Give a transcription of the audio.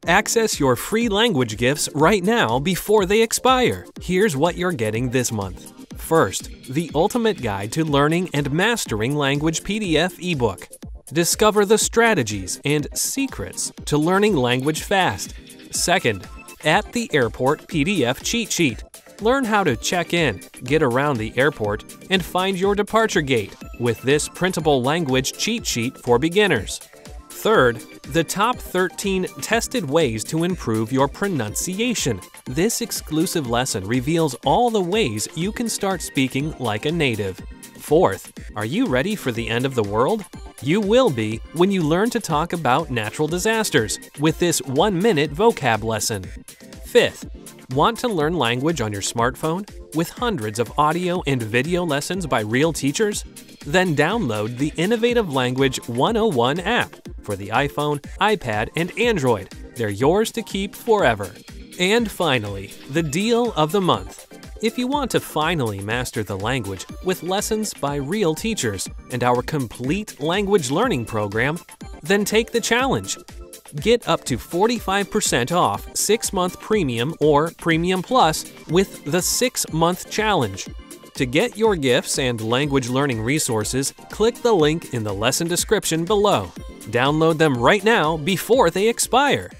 Access your free language gifts right now before they expire. Here's what you're getting this month. First, the ultimate guide to learning and mastering language PDF ebook. Discover the strategies and secrets to learning language fast. Second, At the Airport PDF cheat sheet. Learn how to check in, get around the airport, and find your departure gate with this printable language cheat sheet for beginners. Third, the top 13 tested ways to improve your pronunciation. This exclusive lesson reveals all the ways you can start speaking like a native. Fourth, are you ready for the end of the world? You will be when you learn to talk about natural disasters with this 1-minute vocab lesson. Fifth, want to learn language on your smartphone with hundreds of audio and video lessons by real teachers? Then download the Innovative Language 101 app for the iPhone, iPad, and Android. They're yours to keep forever. And finally, the deal of the month. If you want to finally master the language with lessons by real teachers and our complete language learning program, then take the challenge. Get up to 45% off 6-month Premium or Premium Plus with the 6-month challenge. To get your gifts and language learning resources, click the link in the lesson description below. Download them right now before they expire.